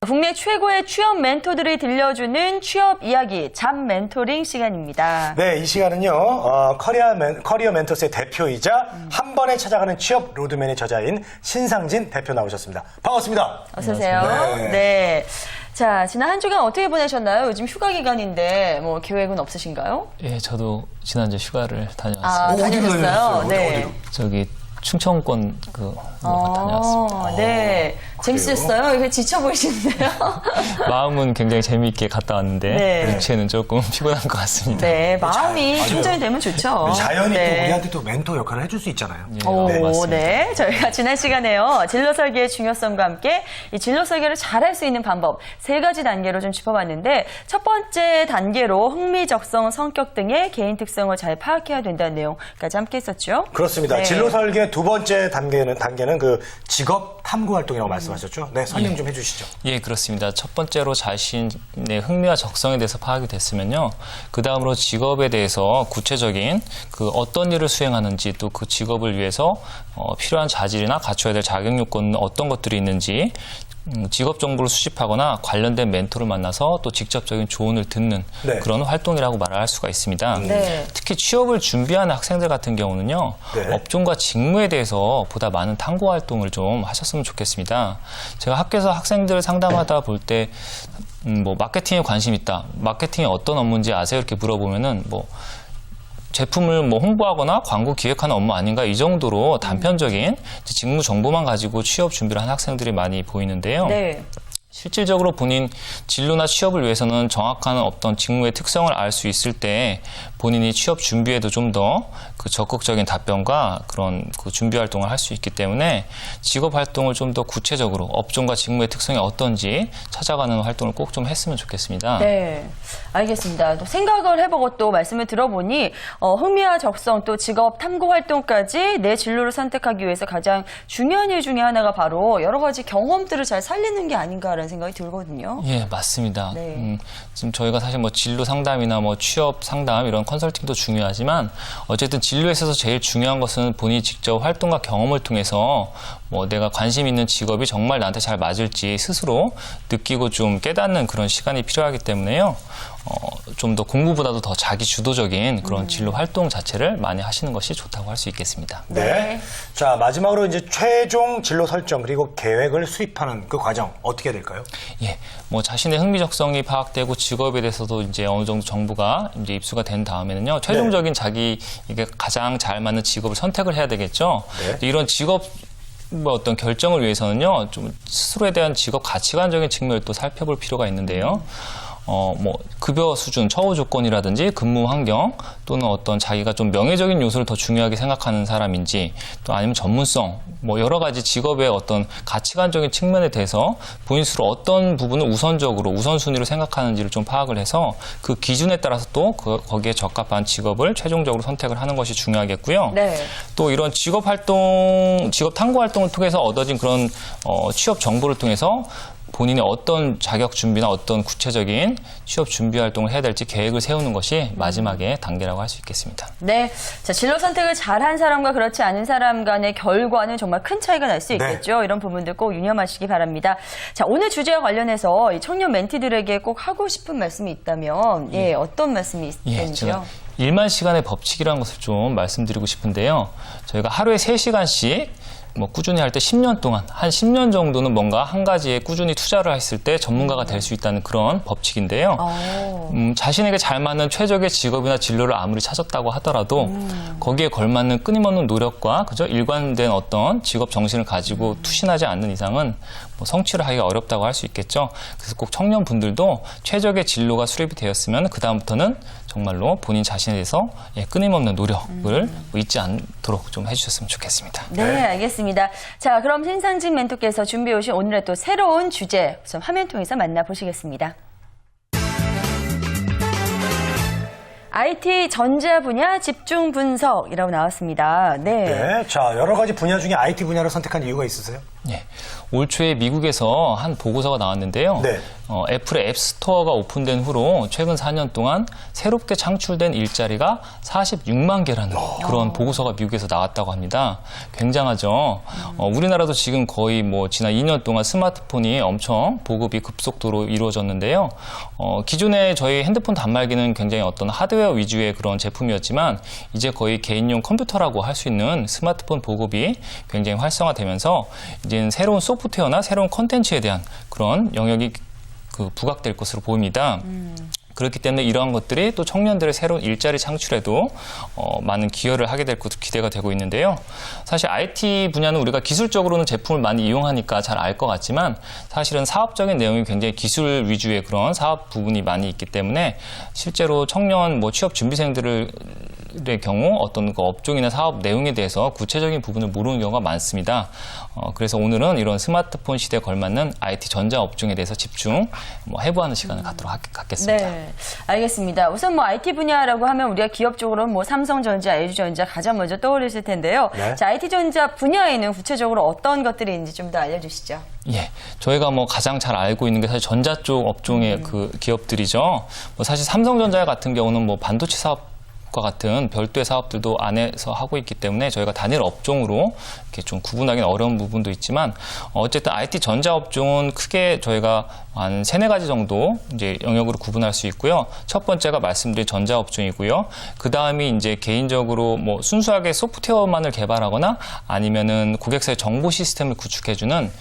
국내 최고의 취업 멘토들이 들려주는 취업 이야기 잡 멘토링 시간입니다. 네, 이 시간은요. 커리어 멘토스의 대표이자 한 번에 찾아가는 취업 로드맨의 저자인 신상진 대표 나오셨습니다. 반갑습니다. 어서 오세요. 네. 자, 지난 한 주간 어떻게 보내셨나요? 요즘 휴가 기간인데 뭐 계획은 없으신가요? 예, 저도 지난주 휴가를 다녀왔습니다. 다녀오셨어요? 네. 저기 충청권 다녀왔습니다. 네. 재밌으셨어요? 이게 지쳐 보이시는데요? 마음은 굉장히 재미있게 갔다 왔는데 네. 육체는 조금 피곤한 것 같습니다. 네, 마음이 충전이 되면 좋죠. 자연이 네. 또 우리한테 또 멘토 역할을 해줄 수 있잖아요. 네, 맞습니다. 네. 저희가 지난 시간에요. 진로 설계의 중요성과 함께 이 진로 설계를 잘할 수 있는 방법 3가지 단계로 좀 짚어봤는데 첫 번째 단계로 흥미적성, 성격 등의 개인 특성을 잘 파악해야 된다는 내용까지 함께 했었죠. 그렇습니다. 네. 진로 설계 두 번째 단계는 그 직업 탐구 활동이라고 말씀하셨죠? 네, 설명 좀 해주시죠. 예, 그렇습니다. 첫 번째로 자신의 흥미와 적성에 대해서 파악이 됐으면요. 그 다음으로 직업에 대해서 구체적인 그 어떤 일을 수행하는지 또 그 직업을 위해서 필요한 자질이나 갖춰야 될 자격 요건은 어떤 것들이 있는지 직업 정보를 수집하거나 관련된 멘토를 만나서 또 직접적인 조언을 듣는 네. 그런 활동이라고 말을 할 수가 있습니다. 네. 특히 취업을 준비하는 학생들 같은 경우는요. 네. 업종과 직무에 대해서 보다 많은 탐구 활동을 좀 하셨으면 좋겠습니다. 제가 학교에서 학생들 상담하다 볼 때 뭐 마케팅에 관심 있다. 마케팅이 어떤 업무인지 아세요? 이렇게 물어보면은 뭐 제품을 뭐 홍보하거나 광고 기획하는 업무 아닌가 이 정도로 단편적인 직무 정보만 가지고 취업 준비를 하는 학생들이 많이 보이는데요. 네. 실질적으로 본인 진로나 취업을 위해서는 정확한 어떤 직무의 특성을 알 수 있을 때 본인이 취업 준비에도 좀 더 그 적극적인 답변과 그런 그 준비 활동을 할 수 있기 때문에 직업 활동을 좀 더 구체적으로 업종과 직무의 특성이 어떤지 찾아가는 활동을 꼭 좀 했으면 좋겠습니다. 네, 알겠습니다. 또 생각을 해보고 또 말씀을 들어보니 흥미와 적성 또 직업 탐구 활동까지 내 진로를 선택하기 위해서 가장 중요한 일 중에 하나가 바로 여러 가지 경험들을 잘 살리는 게 아닌가라는 생각이 들거든요. 예, 맞습니다. 네. 지금 저희가 사실 뭐 진로 상담이나 뭐 취업 상담 이런 컨설팅도 중요하지만 어쨌든 진로에 있어서 제일 중요한 것은 본인이 직접 활동과 경험을 통해서 뭐 내가 관심 있는 직업이 정말 나한테 잘 맞을지 스스로 느끼고 좀 깨닫는 그런 시간이 필요하기 때문에요. 좀 더 공부보다도 더 자기 주도적인 그런 진로 활동 자체를 많이 하시는 것이 좋다고 할 수 있겠습니다. 네. 자, 마지막으로 이제 최종 진로 설정 그리고 계획을 수립하는 그 과정 어떻게 될까요? 예, 뭐 자신의 흥미 적성이 파악되고 직업에 대해서도 이제 어느 정도 정보가 이제 입수가 된 다음에는요, 최종적인 자기 이게 가장 잘 맞는 직업을 선택을 해야 되겠죠. 네. 이런 직업 뭐 어떤 결정을 위해서는요, 좀 스스로에 대한 직업 가치관적인 측면을 또 살펴볼 필요가 있는데요. 뭐 급여 수준, 처우 조건이라든지 근무 환경 또는 어떤 자기가 좀 명예적인 요소를 더 중요하게 생각하는 사람인지 또 아니면 전문성 뭐 여러 가지 직업의 어떤 가치관적인 측면에 대해서 본인 스스로 어떤 부분을 우선적으로 우선순위로 생각하는지를 좀 파악을 해서 그 기준에 따라서 또 거기에 적합한 직업을 최종적으로 선택을 하는 것이 중요하겠고요. 네. 또 이런 직업 활동, 직업 탐구 활동을 통해서 얻어진 그런 취업 정보를 통해서 본인의 어떤 자격 준비나 어떤 구체적인 취업 준비 활동을 해야 될지 계획을 세우는 것이 마지막에 단계라고 할 수 있겠습니다. 네. 자, 진로 선택을 잘한 사람과 그렇지 않은 사람 간의 결과는 정말 큰 차이가 날 수 있겠죠. 이런 부분들 꼭 유념하시기 바랍니다. 자, 오늘 주제와 관련해서 이 청년 멘티들에게 꼭 하고 싶은 말씀이 있다면, 예, 어떤 말씀이 있는지요? 제가 일만 시간의 법칙이라는 것을 좀 말씀드리고 싶은데요. 저희가 하루에 3시간씩 뭐 꾸준히 할 때 10년 동안 한 10년 정도는 뭔가 한 가지에 꾸준히 투자를 했을 때 전문가가 될 수 있다는 그런 법칙인데요. 자신에게 잘 맞는 최적의 직업이나 진로를 아무리 찾았다고 하더라도 거기에 걸맞는 끊임없는 노력과 그죠 일관된 어떤 직업 정신을 가지고 투신하지 않는 이상은 뭐 성취를 하기가 어렵다고 할 수 있겠죠. 그래서 꼭 청년분들도 최적의 진로가 수립이 되었으면 그 다음부터는 정말로 본인 자신에 대해서 끊임없는 노력을 잊지 않도록 좀 해주셨으면 좋겠습니다. 네, 알겠습니다. 자, 그럼 신상진 멘토께서 준비해 오신 오늘의 또 새로운 주제 우선 화면 통해서 만나보시겠습니다. IT 전자 분야 집중 분석이라고 나왔습니다. 네. 네. 자, 여러 가지 분야 중에 IT 분야를 선택한 이유가 있으세요? 예. 올 초에 미국에서 한 보고서가 나왔는데요. 네. 애플의 앱스토어가 오픈된 후로 최근 4년 동안 새롭게 창출된 일자리가 46만 개라는 그런 보고서가 미국에서 나왔다고 합니다. 굉장하죠. 우리나라도 지금 거의 뭐 지난 2년 동안 스마트폰이 엄청 보급이 급속도로 이루어졌는데요. 기존에 저희 핸드폰 단말기는 굉장히 어떤 하드웨어 위주의 그런 제품이었지만 이제 거의 개인용 컴퓨터라고 할 수 있는 스마트폰 보급이 굉장히 활성화되면서 이제는 새로운 소프트웨어나 새로운 콘텐츠에 대한 그런 영역이 부각될 것으로 보입니다. 그렇기 때문에 이러한 것들이 또 청년들의 새로운 일자리 창출에도 많은 기여를 하게 될 것으로 기대가 되고 있는데요. 사실 IT 분야는 우리가 기술적으로는 제품을 많이 이용하니까 잘 알 것 같지만 사실은 사업적인 내용이 굉장히 기술 위주의 그런 사업 부분이 많이 있기 때문에 실제로 청년 취업 준비생들의 경우 어떤 그 업종이나 사업 내용에 대해서 구체적인 부분을 모르는 경우가 많습니다. 그래서 오늘은 이런 스마트폰 시대에 걸맞는 IT 전자 업종에 대해서 집중 해부하는 시간을 갖겠습니다. 네, 알겠습니다. 우선 IT 분야라고 하면 우리가 기업적으로는 삼성전자, LG전자 가장 먼저 떠오르실 텐데요. 네. 자, IT 전자 분야에는 구체적으로 어떤 것들이 있는지 좀 더 알려주시죠. 예, 저희가 가장 잘 알고 있는 게 사실 전자 쪽 업종의 그 기업들이죠. 사실 삼성전자 같은 경우는 반도체 사업 과 같은 별도의 사업들도 안에서 하고 있기 때문에 저희가 단일 업종으로 이렇게 좀 구분하기는 어려운 부분도 있지만 어쨌든 IT 전자 업종은 크게 저희가 한 3-4가지 정도 이제 영역으로 구분할 수 있고요. 첫 번째가 말씀드린 전자 업종이고요. 그 다음이 이제 개인적으로 순수하게 소프트웨어만을 개발하거나 아니면은 고객사의 정보 시스템을 구축해주는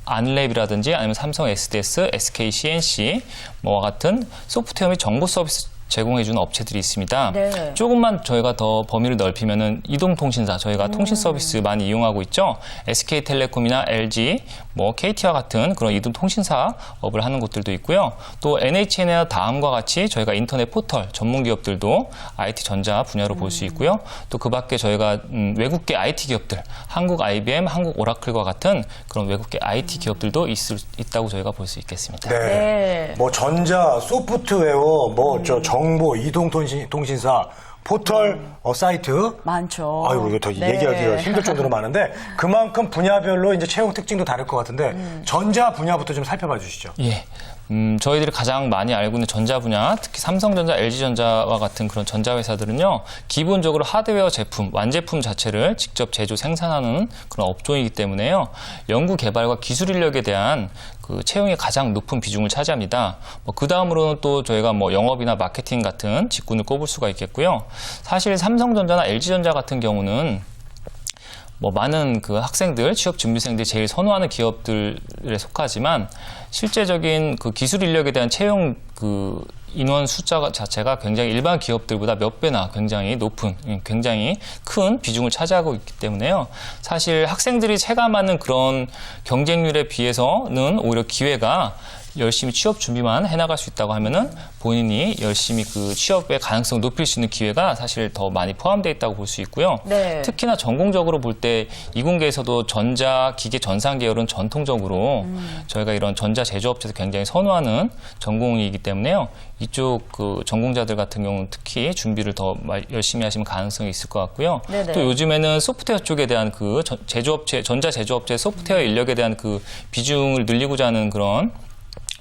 안랩이라든지 아니면 삼성 SDS, SK CNC 와 같은 소프트웨어 및 정보 서비스 제공해주는 업체들이 있습니다. 네. 조금만 저희가 더 범위를 넓히면은 이동통신사, 저희가 통신 서비스 많이 이용하고 있죠. SK텔레콤이나 LG, KT와 같은 그런 이동통신사업을 하는 곳들도 있고요. 또 NHN이나 다음과 같이 저희가 인터넷 포털 전문 기업들도 IT 전자 분야로 볼 수 있고요. 또 그 밖에 저희가 외국계 IT 기업들, 한국 IBM, 한국 오라클과 같은 그런 외국계 IT 기업들도 있다고 저희가 볼 수 있겠습니다. 네. 전자, 소프트웨어, 정보, 이동통신사, 포털, 사이트. 많죠. 아이고, 이거 더 얘기하기가 힘들 정도로 많은데 그만큼 분야별로 이제 채용 특징도 다를 것 같은데 전자 분야부터 좀 살펴봐 주시죠. 예. 저희들이 가장 많이 알고 있는 전자 분야, 특히 삼성전자, LG전자와 같은 그런 전자회사들은요, 기본적으로 하드웨어 제품, 완제품 자체를 직접 제조 생산하는 그런 업종이기 때문에요, 연구 개발과 기술 인력에 대한 그 채용이 가장 높은 비중을 차지합니다. 그 다음으로는 또 저희가 영업이나 마케팅 같은 직군을 꼽을 수가 있겠고요. 사실 삼성전자나 LG전자 같은 경우는 많은 그 학생들, 취업 준비생들이 제일 선호하는 기업들에 속하지만 실제적인 그 기술 인력에 대한 채용 그 인원 숫자 자체가 굉장히 일반 기업들보다 몇 배나 굉장히 높은, 굉장히 큰 비중을 차지하고 있기 때문에요. 사실 학생들이 체감하는 그런 경쟁률에 비해서는 오히려 기회가 열심히 취업 준비만 해나갈 수 있다고 하면은 본인이 열심히 그 취업의 가능성을 높일 수 있는 기회가 사실 더 많이 포함되어 있다고 볼 수 있고요. 네. 특히나 전공적으로 볼 때 이공계에서도 전자, 기계, 전산 계열은 전통적으로 저희가 이런 전자 제조업체에서 굉장히 선호하는 전공이기 때문에요. 이쪽 그 전공자들 같은 경우는 특히 준비를 더 열심히 하시면 가능성이 있을 것 같고요. 네네. 또 요즘에는 소프트웨어 쪽에 대한 그 제조업체, 전자 제조업체 소프트웨어 인력에 대한 그 비중을 늘리고자 하는 그런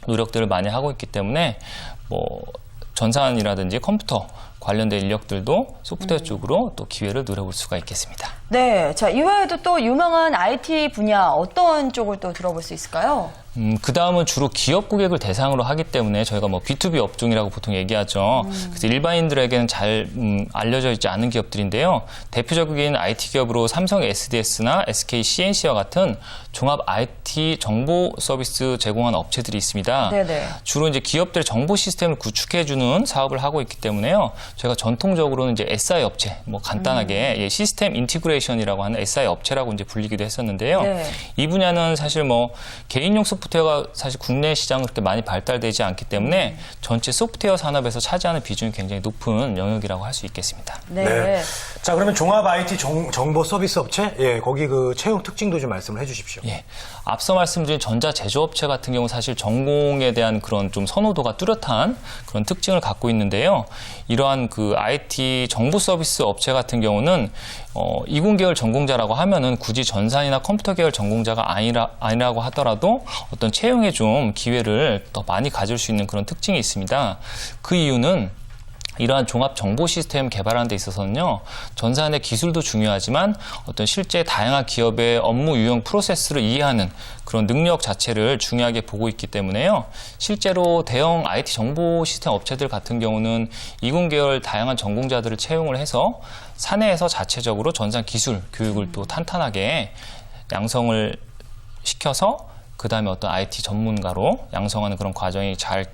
노력들을 많이 하고 있기 때문에 전산이라든지 컴퓨터 관련된 인력들도 소프트웨어 쪽으로 또 기회를 노려볼 수가 있겠습니다. 네, 자 이외에도 또 유명한 IT 분야 어떤 쪽을 또 들어볼 수 있을까요? 그 다음은 주로 기업 고객을 대상으로 하기 때문에 저희가 B2B 업종이라고 보통 얘기하죠. 그래서 일반인들에게는 잘 알려져 있지 않은 기업들인데요. 대표적인 IT 기업으로 삼성 SDS나 SK CNC와 같은 종합 IT 정보 서비스 제공하는 업체들이 있습니다. 네네. 주로 이제 기업들의 정보 시스템을 구축해주는 사업을 하고 있기 때문에요. 저희가 전통적으로는 이제 SI 업체, 간단하게 시스템 인티그레이션이라고 하는 SI 업체라고 이제 불리기도 했었는데요. 네. 이 분야는 사실 개인용 소프트웨어 소프트웨어가 사실 국내 시장은 그렇게 많이 발달되지 않기 때문에 전체 소프트웨어 산업에서 차지하는 비중이 굉장히 높은 영역이라고 할 수 있겠습니다. 네. 자, 그러면 종합 IT 정보 서비스 업체, 예, 거기 그 채용 특징도 좀 말씀을 해주십시오. 예. 앞서 말씀드린 전자 제조업체 같은 경우 사실 전공에 대한 그런 좀 선호도가 뚜렷한 그런 특징을 갖고 있는데요. 이러한 그 IT 정보 서비스 업체 같은 경우는 이공 계열 전공자라고 하면은 굳이 전산이나 컴퓨터 계열 전공자가 아니라고 하더라도 어떤 채용에 좀 기회를 더 많이 가질 수 있는 그런 특징이 있습니다. 그 이유는 이러한 종합 정보 시스템 개발하는 데 있어서는요, 전산의 기술도 중요하지만 어떤 실제 다양한 기업의 업무 유형 프로세스를 이해하는 그런 능력 자체를 중요하게 보고 있기 때문에요. 실제로 대형 IT 정보 시스템 업체들 같은 경우는 이공 계열 다양한 전공자들을 채용을 해서 사내에서 자체적으로 전산 기술 교육을 또 탄탄하게 양성을 시켜서 그 다음에 어떤 IT 전문가로 양성하는 그런 과정이 잘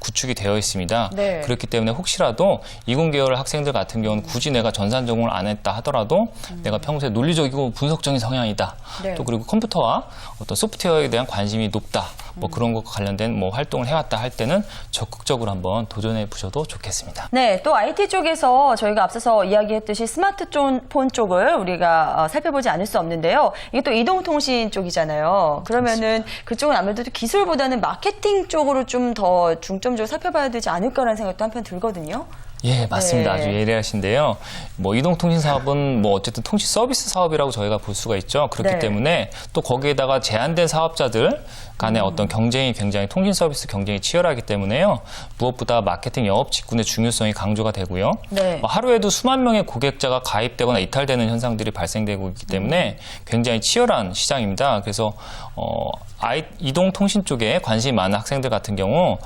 구축이 되어 있습니다. 네. 그렇기 때문에 혹시라도 이공 계열 학생들 같은 경우는 굳이 내가 전산 전공을 안 했다 하더라도 내가 평소에 논리적이고 분석적인 성향이다. 네. 또 그리고 컴퓨터와 어떤 소프트웨어에 대한 관심이 높다. 뭐 그런 것과 관련된 뭐 활동을 해왔다 할 때는 적극적으로 한번 도전해 보셔도 좋겠습니다. 네, 또 IT 쪽에서 저희가 앞서서 이야기했듯이 스마트폰 쪽을 우리가 살펴보지 않을 수 없는데요. 이게 또 이동통신 쪽이잖아요. 그러면은 그쪽은 아무래도 기술보다는 마케팅 쪽으로 좀 더 중점적으로 살펴봐야 되지 않을까라는 생각도 한편 들거든요. 예, 맞습니다. 네. 아주 예리하신데요. 뭐 이동통신 사업은 뭐 어쨌든 통신 서비스 사업이라고 저희가 볼 수가 있죠. 그렇기 네. 때문에 또 거기에다가 제한된 사업자들 간의 어떤 경쟁이 굉장히 통신 서비스 경쟁이 치열하기 때문에요. 무엇보다 마케팅 영업 직군의 중요성이 강조가 되고요. 네. 뭐 하루에도 수만 명의 고객자가 가입되거나 이탈되는 현상들이 발생되고 있기 때문에 굉장히 치열한 시장입니다. 그래서 이동통신 쪽에 관심이 많은 학생들 같은 경우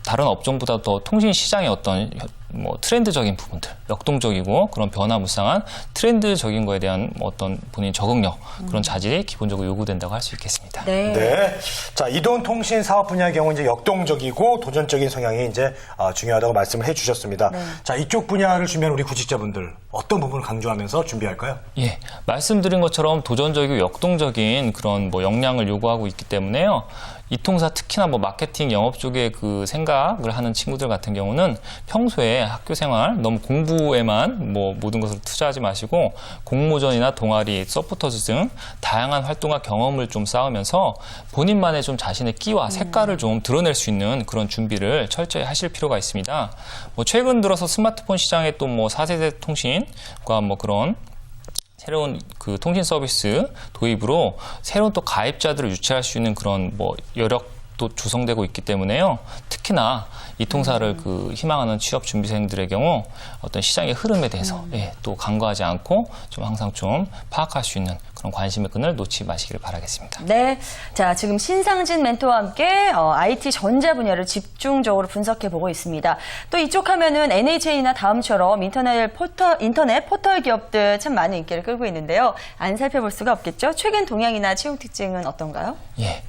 다른 업종보다 더 통신 시장의 어떤 뭐 트렌드적인 부분들, 역동적이고 그런 변화무쌍한 트렌드적인 거에 대한 어떤 본인 적응력, 그런 자질이 기본적으로 요구된다고 할 수 있겠습니다. 네. 네. 자, 이동통신 사업 분야의 경우 이제 역동적이고 도전적인 성향이 이제 중요하다고 말씀을 해주셨습니다. 네. 자, 이쪽 분야를 준비한 우리 구직자분들 어떤 부분을 강조하면서 준비할까요? 예, 말씀드린 것처럼 도전적이고 역동적인 그런 뭐 역량을 요구하고 있기 때문에요. 이 통사 특히나 뭐 마케팅 영업 쪽에 그 생각을 하는 친구들 같은 경우는 평소에 학교 생활 너무 공부에만 뭐 모든 것을 투자하지 마시고 공모전이나 동아리, 서포터즈 등 다양한 활동과 경험을 좀 쌓으면서 본인만의 좀 자신의 끼와 색깔을 좀 드러낼 수 있는 그런 준비를 철저히 하실 필요가 있습니다. 뭐 최근 들어서 스마트폰 시장에 또 뭐 4세대 통신과 뭐 그런 새로운 그 통신 서비스 도입으로 새로운 또 가입자들을 유치할 수 있는 그런 뭐 여력도 조성되고 있기 때문에요. 특히나 이 통사를 희망하는 취업 준비생들의 경우 어떤 시장의 흐름에 대해서 또 간과하지 않고 좀 항상 좀 파악할 수 있는 그런 관심의 끈을 놓지 마시기를 바라겠습니다. 네. 자, 지금 신상진 멘토와 함께 IT 전자 분야를 집중적으로 분석해 보고 있습니다. 또 이쪽 하면은 NHN이나 다음처럼 인터넷 포털 기업들 참 많은 인기를 끌고 있는데요. 안 살펴볼 수가 없겠죠? 최근 동향이나 채용 특징은 어떤가요? 예.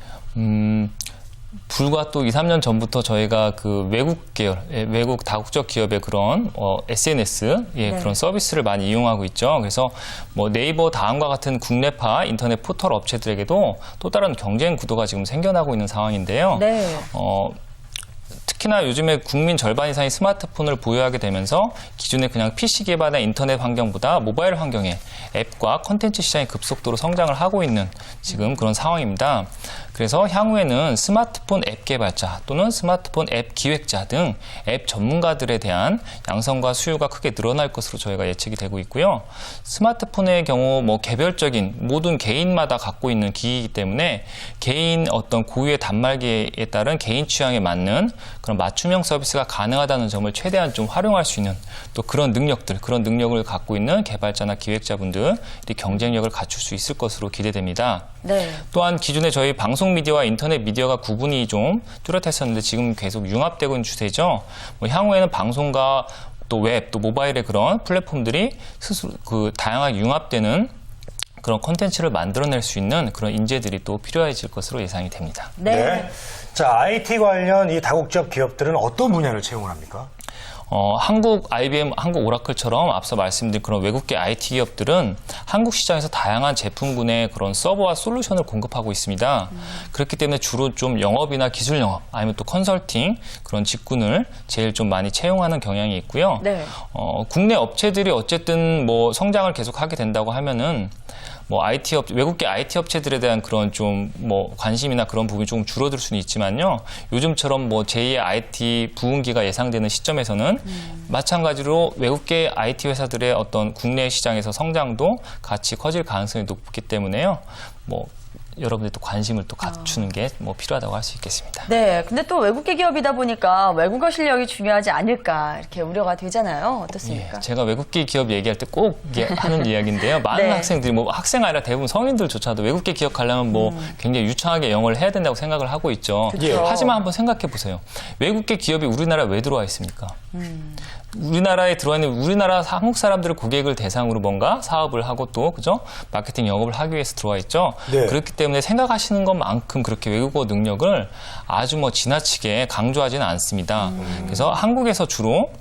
불과 또 2, 3년 전부터 저희가 그 외국 계열, 외국 다국적 기업의 그런 SNS 그런 서비스를 많이 이용하고 있죠. 그래서 뭐 네이버, 다음과 같은 국내파 인터넷 포털 업체들에게도 또 다른 경쟁 구도가 지금 생겨나고 있는 상황인데요. 네. 특히나 요즘에 국민 절반 이상이 스마트폰을 보유하게 되면서 기존의 그냥 PC 개발의 인터넷 환경보다 모바일 환경의 앱과 콘텐츠 시장이 급속도로 성장을 하고 있는 지금 그런 상황입니다. 그래서 향후에는 스마트폰 앱 개발자 또는 스마트폰 앱 기획자 등 앱 전문가들에 대한 양성과 수요가 크게 늘어날 것으로 저희가 예측이 되고 있고요. 스마트폰의 경우 뭐 개별적인 모든 개인마다 갖고 있는 기기이기 때문에 개인 어떤 고유의 단말기에 따른 개인 취향에 맞는 그런 맞춤형 서비스가 가능하다는 점을 최대한 좀 활용할 수 있는 또 그런 능력을 갖고 있는 개발자나 기획자분들이 경쟁력을 갖출 수 있을 것으로 기대됩니다. 네. 또한 기존에 저희 방송 미디어와 인터넷 미디어가 구분이 좀 뚜렷했었는데 지금 계속 융합되고 있는 추세죠. 뭐 향후에는 방송과 또 웹, 또 모바일의 그런 플랫폼들이 스스로 다양하게 융합되는 그런 콘텐츠를 만들어낼 수 있는 그런 인재들이 또 필요해질 것으로 예상이 됩니다. 네. 자, IT 관련 이 다국적 기업들은 어떤 분야를 채용을 합니까? 한국 IBM, 한국 오라클처럼 앞서 말씀드린 그런 외국계 IT 기업들은 한국 시장에서 다양한 제품군의 그런 서버와 솔루션을 공급하고 있습니다. 그렇기 때문에 주로 좀 영업이나 기술 영업, 아니면 또 컨설팅 그런 직군을 제일 좀 많이 채용하는 경향이 있고요. 네. 국내 업체들이 어쨌든 뭐 성장을 계속하게 된다고 하면은 뭐 외국계 IT 업체들에 대한 그런 좀 뭐 관심이나 그런 부분이 조금 줄어들 수는 있지만요. 요즘처럼 뭐 제2의 IT 부흥기가 예상되는 시점에서는 마찬가지로 외국계 IT 회사들의 어떤 국내 시장에서 성장도 같이 커질 가능성이 높기 때문에요. 뭐 여러분들이 또 관심을 또 갖추는 게 뭐 필요하다고 할 수 있겠습니다. 네, 근데 또 외국계 기업이다 보니까 외국어 실력이 중요하지 않을까 이렇게 우려가 되잖아요. 어떻습니까? 예, 제가 외국계 기업 얘기할 때 꼭 하는 이야기인데요. 많은 네. 학생들이 뭐 학생 아니라 대부분 성인들조차도 외국계 기업 가려면 뭐 굉장히 유창하게 영어를 해야 된다고 생각을 하고 있죠. 그쵸. 하지만 한번 생각해 보세요. 외국계 기업이 우리나라에 왜 들어와 있습니까? 우리나라에 들어와 있는 우리나라 한국 사람들을 고객을 대상으로 뭔가 사업을 하고 또 그죠? 마케팅 영업을 하기 위해서 들어와 있죠. 네. 그렇기 때문에 생각하시는 것만큼 그렇게 외국어 능력을 아주 뭐 지나치게 강조하지는 않습니다. 그래서 한국에서 주로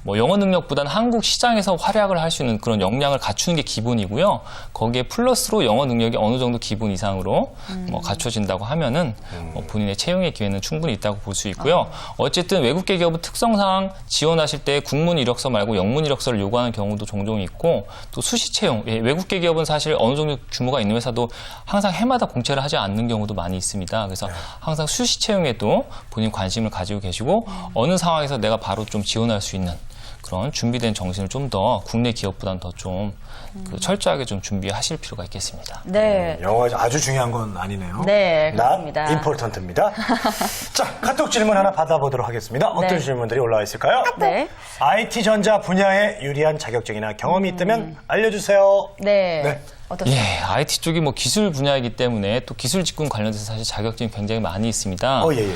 뭐 영어 능력보다는 한국 시장에서 활약을 할 수 있는 그런 역량을 갖추는 게 기본이고요. 거기에 플러스로 영어 능력이 어느 정도 기본 이상으로 뭐 갖춰진다고 하면은 뭐 본인의 채용의 기회는 충분히 있다고 볼 수 있고요. 어쨌든 외국계 기업은 특성상 지원하실 때 국문 이력서 말고 영문 이력서를 요구하는 경우도 종종 있고 또 수시 채용. 예, 외국계 기업은 사실 어느 정도 규모가 있는 회사도 항상 해마다 공채를 하지 않는 경우도 많이 있습니다. 그래서 항상 수시 채용에도 본인 관심을 가지고 계시고 어느 상황에서 내가 바로 좀 지원할 수 있는 그런 준비된 정신을 좀 더 국내 기업보다는 더 좀 철저하게 좀 준비하실 필요가 있겠습니다. 네. 영어가 아주 중요한 건 아니네요. 네, 그렇습니다. Not important입니다. 자, 카톡 질문 하나 받아보도록 하겠습니다. 어떤 네. 질문들이 올라와 있을까요? 네. IT 전자 분야에 유리한 자격증이나 경험이 있다면 알려주세요. 네. 네. 어떻습니까? 예, IT 쪽이 뭐 기술 분야이기 때문에 또 기술 직군 관련돼서 사실 자격증이 굉장히 많이 있습니다. 예.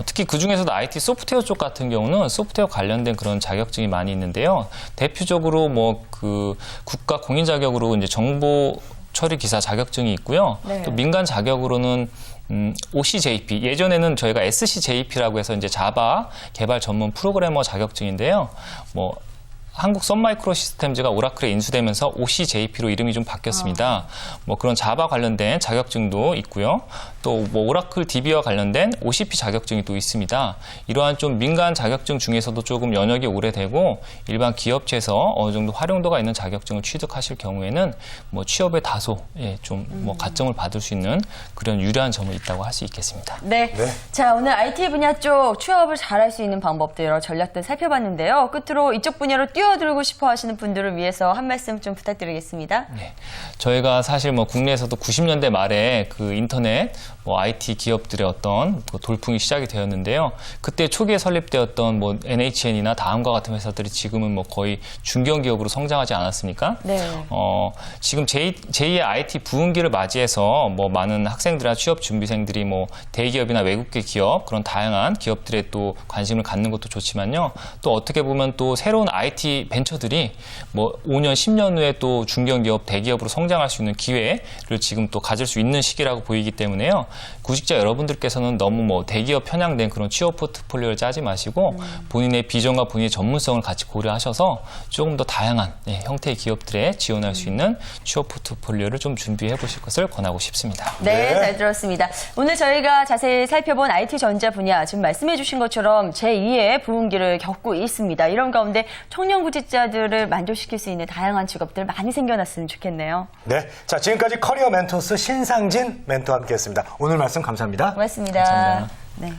특히 그 중에서도 IT 소프트웨어 쪽 같은 경우는 소프트웨어 관련된 그런 자격증이 많이 있는데요. 대표적으로 뭐 그 국가 공인 자격으로 이제 정보 처리 기사 자격증이 있고요. 네. 또 민간 자격으로는 OCJP, 예전에는 저희가 SCJP라고 해서 이제 자바 개발 전문 프로그래머 자격증인데요. 뭐 한국 썬마이크로 시스템즈가 오라클에 인수되면서 OCJP로 이름이 좀 바뀌었습니다. 뭐 그런 자바 관련된 자격증도 있고요. 또 뭐 오라클 DB와 관련된 OCP 자격증이 또 있습니다. 이러한 좀 민간 자격증 중에서도 조금 연역이 오래되고 일반 기업체에서 어느 정도 활용도가 있는 자격증을 취득하실 경우에는 뭐 취업에 다소 좀 뭐 가점을 받을 수 있는 그런 유리한 점이 있다고 할 수 있겠습니다. 네. 네. 자, 오늘 IT 분야 쪽 취업을 잘할 수 있는 방법들, 여러 전략들 살펴봤는데요. 끝으로 이쪽 분야로 뛰어들고 싶어 하시는 분들을 위해서 한 말씀 좀 부탁드리겠습니다. 네. 저희가 사실 뭐 국내에서도 90년대 말에 그 인터넷 뭐 IT 기업들의 어떤 그 돌풍이 시작이 되었는데요. 그때 초기에 설립되었던 뭐 NHN이나 다음과 같은 회사들이 지금은 뭐 거의 중견 기업으로 성장하지 않았습니까? 네. 지금 제2의 IT 부흥기를 맞이해서 뭐 많은 학생들이나 취업 준비생들이 뭐 대기업이나 외국계 기업 그런 다양한 기업들에 또 관심을 갖는 것도 좋지만요. 또 어떻게 보면 또 새로운 IT 벤처들이 뭐 5년, 10년 후에 또 중견 기업, 대기업으로 성장할 수 있는 기회를 지금 또 가질 수 있는 시기라고 보이기 때문에요. 구직자 여러분들께서는 너무 뭐 대기업 편향된 그런 취업 포트폴리오를 짜지 마시고 본인의 비전과 본인의 전문성을 같이 고려하셔서 조금 더 다양한 형태의 기업들에 지원할 수 있는 취업 포트폴리오를 좀 준비해 보실 것을 권하고 싶습니다. 네, 네. 잘 들었습니다. 오늘 저희가 자세히 살펴본 IT 전자 분야, 지금 말씀해 주신 것처럼 제2의 부흥기를 겪고 있습니다. 이런 가운데 청년 구직자들을 만족시킬 수 있는 다양한 직업들 많이 생겨났으면 좋겠네요. 네. 자, 지금까지 커리어 멘토스 신상진 멘토와 함께했습니다. 오늘 말씀 감사합니다. 고맙습니다. 감사합니다. 네.